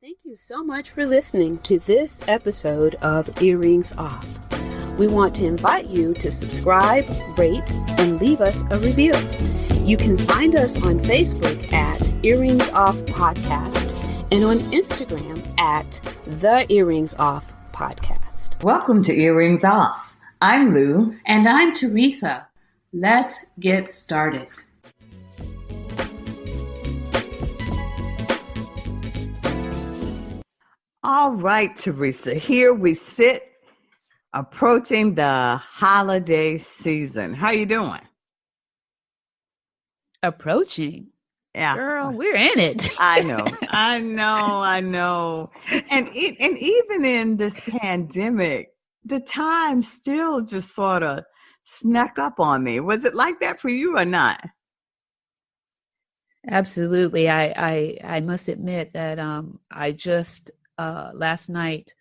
Thank you so much for listening to this episode of Earrings Off. We want to invite you to subscribe, rate, and leave us a review. You can find us on Facebook at Earrings Off Podcast and on Instagram at The Earrings Off Podcast. Welcome to Earrings Off. I'm Lou. And I'm Teresa. Let's get started. All right, Teresa. Here we sit, approaching the holiday season. How you doing? Approaching? Yeah. Girl, we're in it. I know. And even in this pandemic, the time still just sort of snuck up on me. Was it like that for you or not? Absolutely. I must admit that I just last night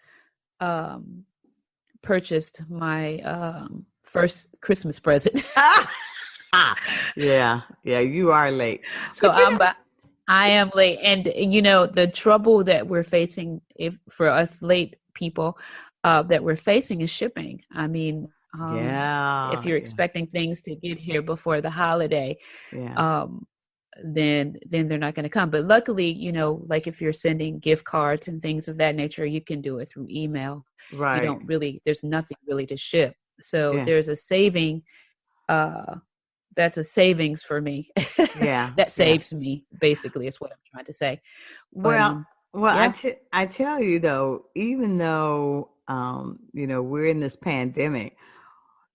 purchased my first Christmas present. Yeah, you are late. So I am late. And you know, the trouble that we're facing for us late people that we're facing is shipping. I mean, if you're expecting things to get here before the holiday, then they're not going to come. But luckily, you know, like if you're sending gift cards and things of that nature, you can do it through email. Right. There's nothing really to ship. So there's a saving. That's a savings for me. Yeah. That saves me, basically, is what I'm trying to say. Well, I tell you though, even though, we're in this pandemic,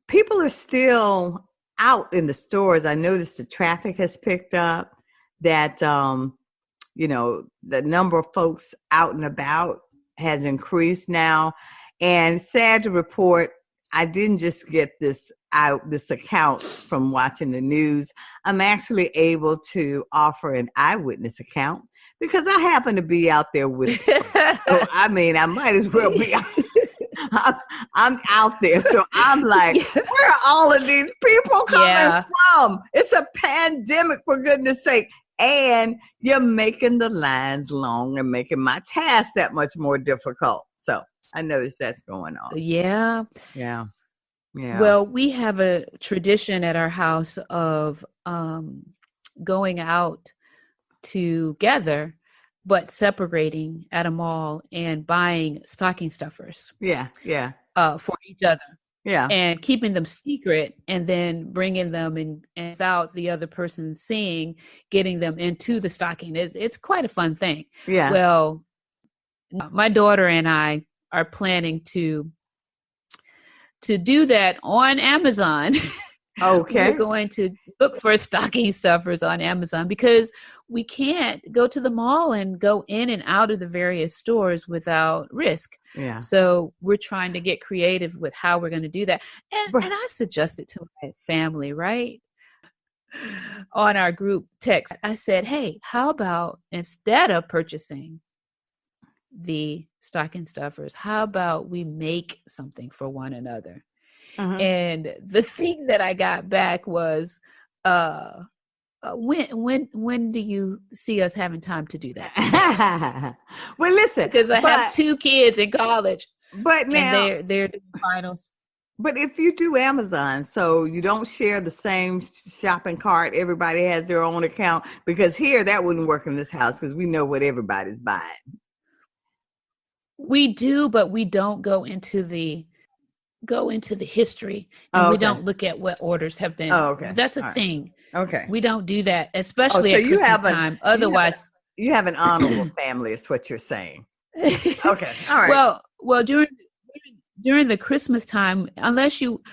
people are still out in the stores. I noticed the traffic has picked up, that, the number of folks out and about has increased now. And sad to report, I didn't just get this account from watching the news. I'm actually able to offer an eyewitness account because I happen to be out there with it. So, I mean, I might as well be I'm out there. So I'm like, where are all of these people coming from? It's a pandemic, for goodness sake. And you're making the lines long and making my task that much more difficult. So I noticed that's going on. Yeah. Well, we have a tradition at our house of going out together, but separating at a mall and buying stocking stuffers. For each other. Yeah. And keeping them secret and then bringing them and without the other person seeing, getting them into the stocking. It's quite a fun thing. Yeah. Well, my daughter and I are planning to do that on Amazon. Okay. We're going to look for stocking stuffers on Amazon because we can't go to the mall and go in and out of the various stores without risk. Yeah. So we're trying to get creative with how we're going to do that. And I suggested to my family, right? On our group text, I said, hey, how about instead of purchasing the stocking stuffers, how about we make something for one another? Uh-huh. And the thing that I got back was, when do you see us having time to do that? Well, listen, because I have 2 kids in college, but now and they're doing finals. But if you do Amazon, so you don't share the same shopping cart, everybody has their own account, because here that wouldn't work in this house because we know what everybody's buying. We do, but we don't go into the history, and we don't look at what orders have been. Oh, okay. That's a thing. Right. We don't do that, especially at Christmas time. Otherwise, you have an honorable family, is what you're saying. Okay. All right. Well, during the Christmas time, unless you,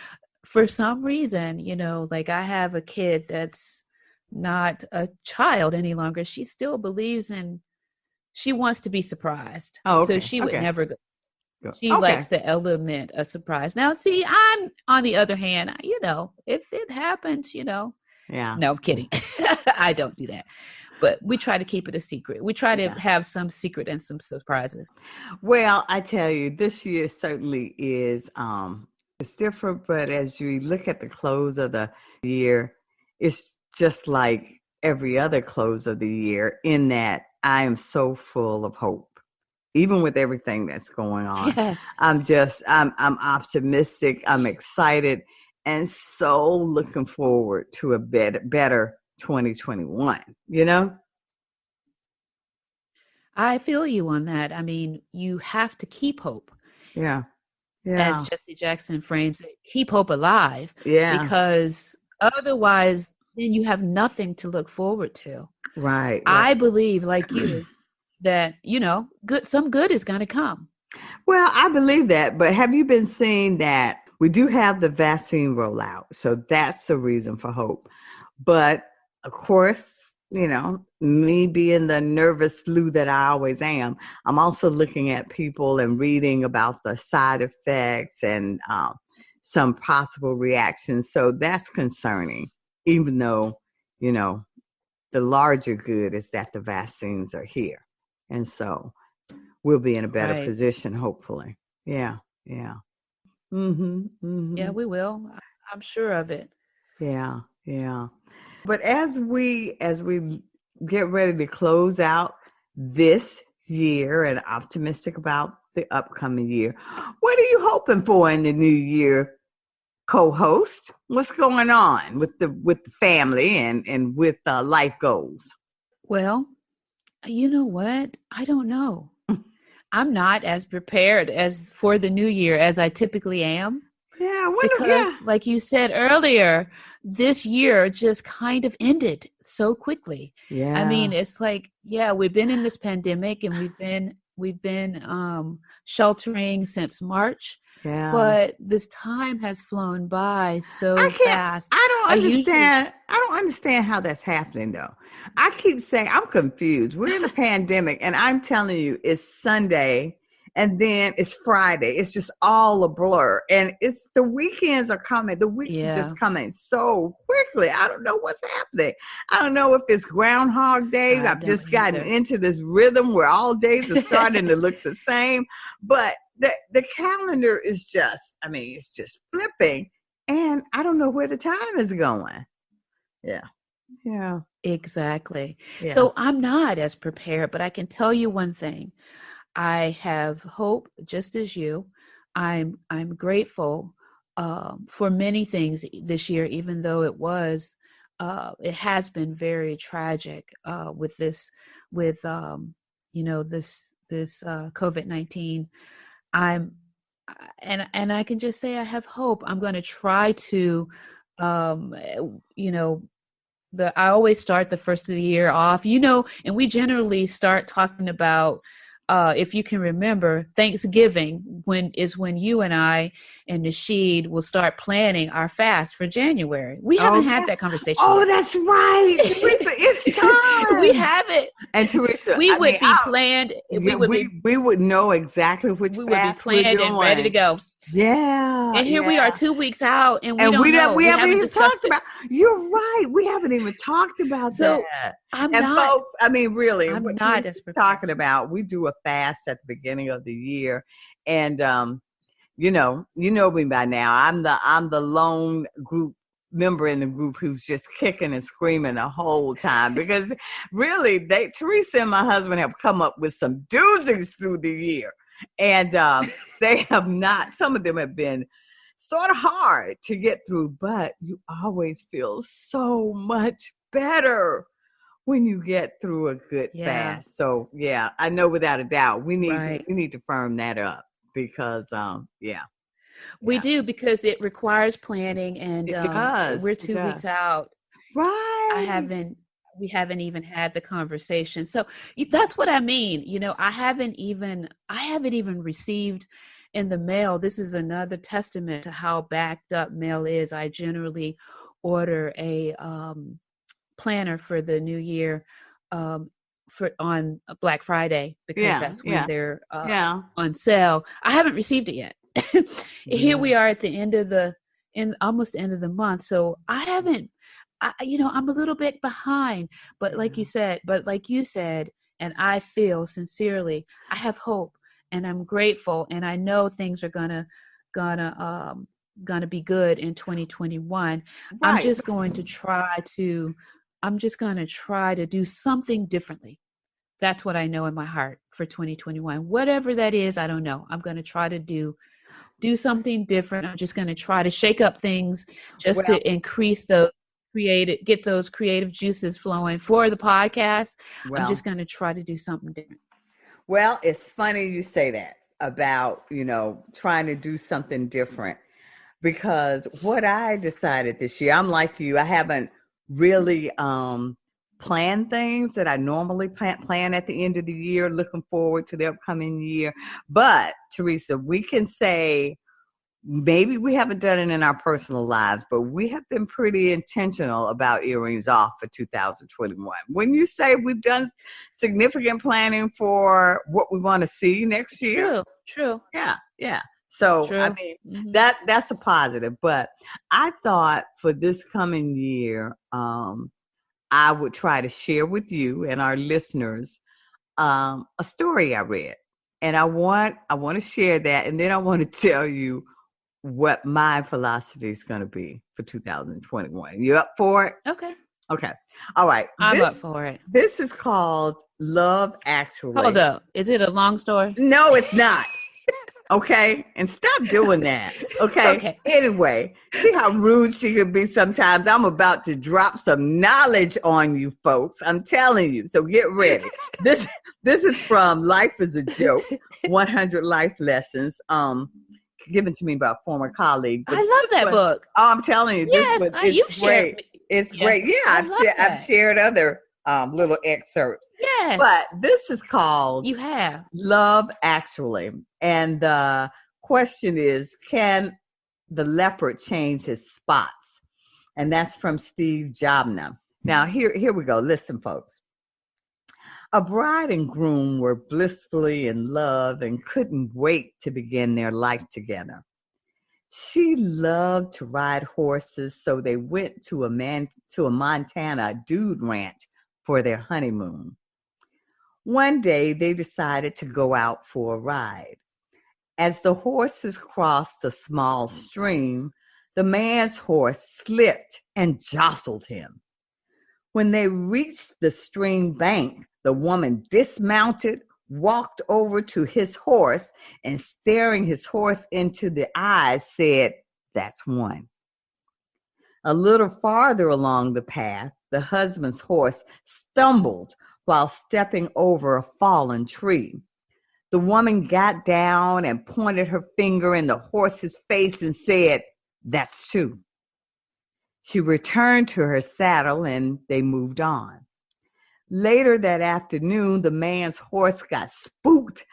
for some reason, like I have a kid that's not a child any longer. She still believes she wants to be surprised. Oh, okay. So she would never go. She likes the element of surprise. Now, see, I'm on the other hand, if it happens, Yeah. No, I'm kidding. I don't do that. But we try to keep it a secret. We try to have some secret and some surprises. Well, I tell you, this year certainly is it's different, but as you look at the close of the year, it's just like every other close of the year in that I am so full of hope. even with everything that's going on. Yes. I'm optimistic. I'm excited and so looking forward to a better 2021, you know? I feel you on that. I mean, you have to keep hope. Yeah. As Jesse Jackson frames it, keep hope alive. Yeah. Because otherwise, then you have nothing to look forward to. Right. I believe, like you, that, some good is going to come. Well, I believe that, but have you been seeing that we do have the vaccine rollout? So that's the reason for hope. But of course, me being the nervous Lou that I always am, I'm also looking at people and reading about the side effects and some possible reactions. So that's concerning, even though, the larger good is that the vaccines are here. And so we'll be in a better position, hopefully. Yeah. Yeah. Mm-hmm. Mm-hmm. Yeah, we will. I'm sure of it. Yeah. Yeah. But as we get ready to close out this year and optimistic about the upcoming year, what are you hoping for in the new year, co-host? What's going on with the family and with life goals? Well, you know what? I don't know. I'm not as prepared as for the new year as I typically am. Yeah, because like you said earlier, this year just kind of ended so quickly. Yeah. I mean, it's like, we've been in this pandemic and we've been sheltering since March. Yeah. But this time has flown by so fast. I don't understand how that's happening though. I keep saying I'm confused. We're in a pandemic and I'm telling you it's Sunday and then it's Friday. It's just all a blur. And it's the weekends are coming. The weeks are just coming so quickly. I don't know what's happening. I don't know if it's Groundhog Day. I've just gotten into this rhythm where all days are starting to look the same. But the calendar is it's just flipping. And I don't know where the time is going. Yeah. Yeah. Exactly. Yeah. So I'm not as prepared, but I can tell you one thing. I have hope, just as you. I'm grateful for many things this year, even though it has been very tragic with this COVID-19. And I can just say I have hope. I'm going to try to, I always start the first of the year off, and we generally start talking about, if you can remember, Thanksgiving when you and I and Nasheed will start planning our fast for January. We haven't had that conversation yet. That's right. Teresa, it's time. We haven't. And Teresa, we would be planned. We would know exactly which we fast would be planned and ready to go. Yeah. And here we are 2 weeks out and we don't know. We haven't even talked about. You're right. We haven't even talked about that. Folks, really, I'm what not as talking about, we do a fast at the beginning of the year. And you know me by now. I'm the lone group member in the group who's just kicking and screaming the whole time because really Teresa and my husband have come up with some doozies through the year. And they have not, some of them have been sort of hard to get through, but you always feel so much better when you get through a good fast. So I know without a doubt, we need to firm that up because, we do, because it requires planning and it does. We're 2 weeks out. Right. We haven't even had the conversation. So that's what I mean. I haven't even received in the mail. This is another testament to how backed up mail is. I generally order a planner for the new year on Black Friday because that's when they're on sale. I haven't received it yet. Here we are at the almost end of the month. So I haven't. I'm a little bit behind, but like you said, and I feel sincerely, I have hope and I'm grateful and I know things are gonna be good in 2021. Right. I'm just going to try to do something differently That's what I know in my heart for 2021. Whatever that is, I don't know. I'm going to try to do something different. I'm just going to try to shake up things just to increase get those creative juices flowing for the podcast. I'm just going to try to do something different. Well, it's funny you say that about, trying to do something different, because what I decided this year, I'm like you, I haven't really plan things that I normally plan at the end of the year, looking forward to the upcoming year. But Teresa, we can say maybe we haven't done it in our personal lives, but we have been pretty intentional about Earrings Off for 2021. When you say we've done significant planning for what we want to see next year. True. Yeah. So, true. I mean, that's a positive, but I thought for this coming year, I would try to share with you and our listeners a story I read. And I want to share that, and then I want to tell you what my philosophy is going to be for 2021. You up for it? Okay. All right. I'm up for it. This is called Love Actually. Hold up. Is it a long story? No, it's not. Okay, and stop doing that. Okay. Anyway, see how rude she can be sometimes. I'm about to drop some knowledge on you folks. I'm telling you. So get ready. This is from Life is a Joke, 100 Life Lessons, given to me by a former colleague. But I love that book. Oh, I'm telling you, yes, it's great. It's great. Yeah, I've shared other little excerpts. Yes. But this is called You Have Love Actually. And the question is, can the leopard change his spots? And that's from Steve Jobna. Now, here we go. Listen, folks. A bride and groom were blissfully in love and couldn't wait to begin their life together. She loved to ride horses, so they went to a Montana dude ranch for their honeymoon. One day, they decided to go out for a ride. As the horses crossed a small stream, the man's horse slipped and jostled him. When they reached the stream bank, the woman dismounted, walked over to his horse, and staring his horse into the eyes, said, "That's one." A little farther along the path, the husband's horse stumbled while stepping over a fallen tree. The woman got down and pointed her finger in the horse's face and said, "That's two." She returned to her saddle and they moved on. Later that afternoon, the man's horse got spooked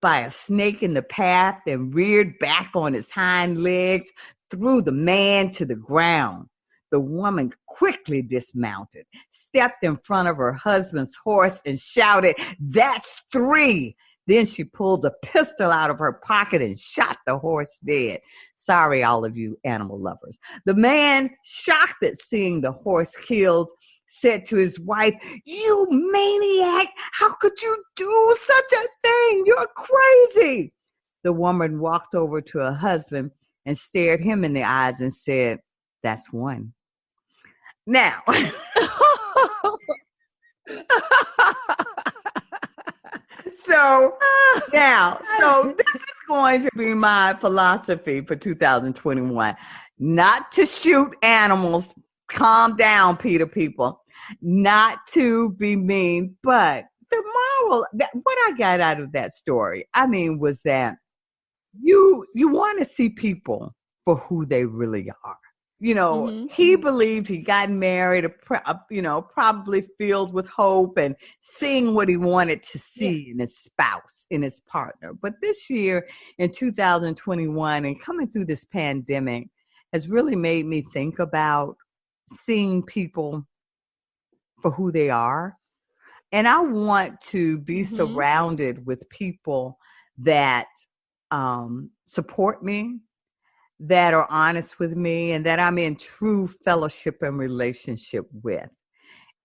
by a snake in the path and reared back on his hind legs, threw the man to the ground. The woman quickly dismounted, stepped in front of her husband's horse and shouted, "That's three." Then she pulled a pistol out of her pocket and shot the horse dead. Sorry, all of you animal lovers. The man, shocked at seeing the horse killed, said to his wife, "You maniac, how could you do such a thing? You're crazy." The woman walked over to her husband and stared him in the eyes and said, "That's one." Now, so this is going to be my philosophy for 2021. Not to shoot animals. Calm down, Peter people. Not to be mean, but the moral, what I got out of that story, was that you want to see people for who they really are. He believed he got married, probably filled with hope and seeing what he wanted to see in his spouse, in his partner. But this year in 2021 and coming through this pandemic has really made me think about seeing people for who they are. And I want to be surrounded with people that support me, that are honest with me, and that I'm in true fellowship and relationship with.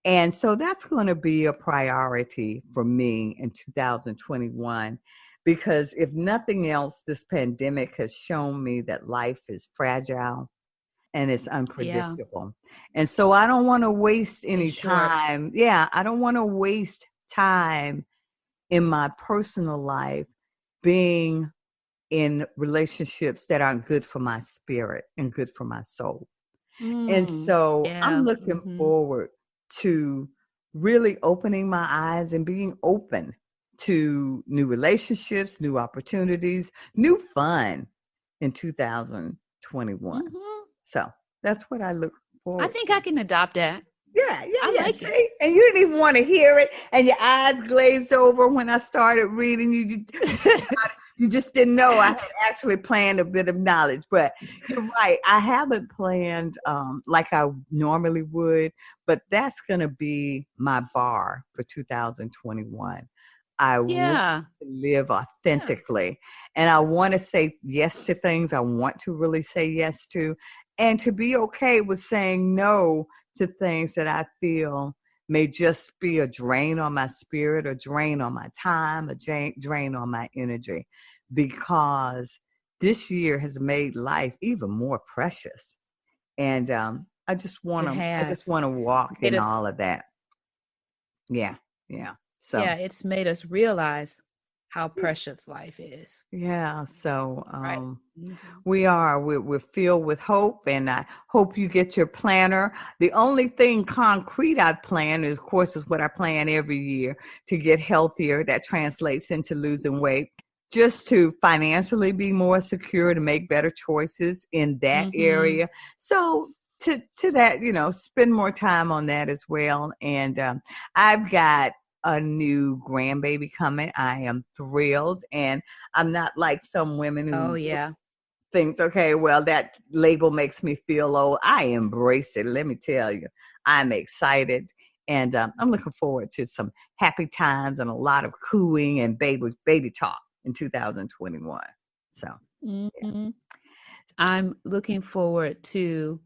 And so that's going to be a priority for me in 2021, because if nothing else, this pandemic has shown me that life is fragile and it's unpredictable. Yeah. And so I don't want to waste any time. Yeah, I don't want to waste time in my personal life being in relationships that are good for my spirit and good for my soul. And so I'm looking forward to really opening my eyes and being open to new relationships, new opportunities, new fun in 2021. So that's what I look forward to. I think I can adopt that. Yeah. Like see? It. And you didn't even want to hear it, and your eyes glazed over when I started reading. You just didn't know I had actually planned a bit of knowledge. But you're right. I haven't planned like I normally would, but that's going to be my bar for 2021. I want to live authentically, and I want to say yes to things I want to really say yes to, and to be okay with saying no to things that I feel may just be a drain on my spirit, a drain on my time, a drain on my energy, because this year has made life even more precious. And I just want to walk in all of that. Yeah. So it's made us realize how precious life is. Yeah. So we're filled with hope, and I hope you get your planner. The only thing concrete I plan is, of course, is what I plan every year to get healthier. That translates into losing weight, just to financially be more secure, to make better choices in that area. So to that, spend more time on that as well. And I've got a new grandbaby coming. I am thrilled, and I'm not like some women who think, okay, well, that label makes me feel old. I embrace it. Let me tell you, I'm excited, and I'm looking forward to some happy times and a lot of cooing and baby talk in 2021. So I'm looking forward to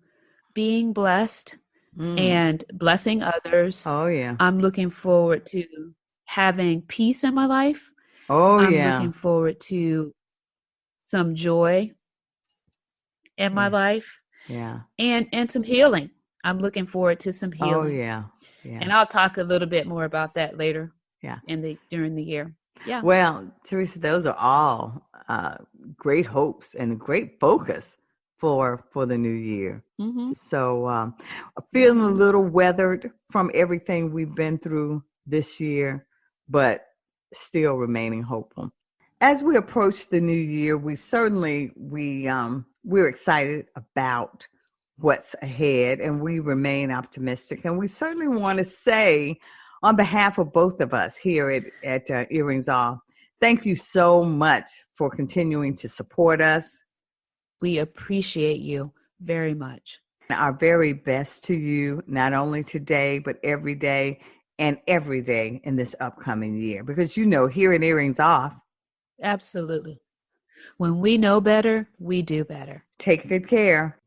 being blessed and blessing others. Oh, yeah. I'm looking forward to having peace in my life. I'm looking forward to some joy in my life. Yeah. And some healing. I'm looking forward to some healing. Oh, yeah. And I'll talk a little bit more about that later. Yeah. During the year. Yeah. Well, Teresa, those are all great hopes and a great focus for the new year. So feeling a little weathered from everything we've been through this year, but still remaining hopeful. As we approach the new year, we're excited about what's ahead, and we remain optimistic. And we certainly want to say, on behalf of both of us here at Earrings Off, thank you so much for continuing to support us. We appreciate you very much. Our very best to you, not only today, but every day and every day in this upcoming year. Because here at Earrings Off. Absolutely. When we know better, we do better. Take good care.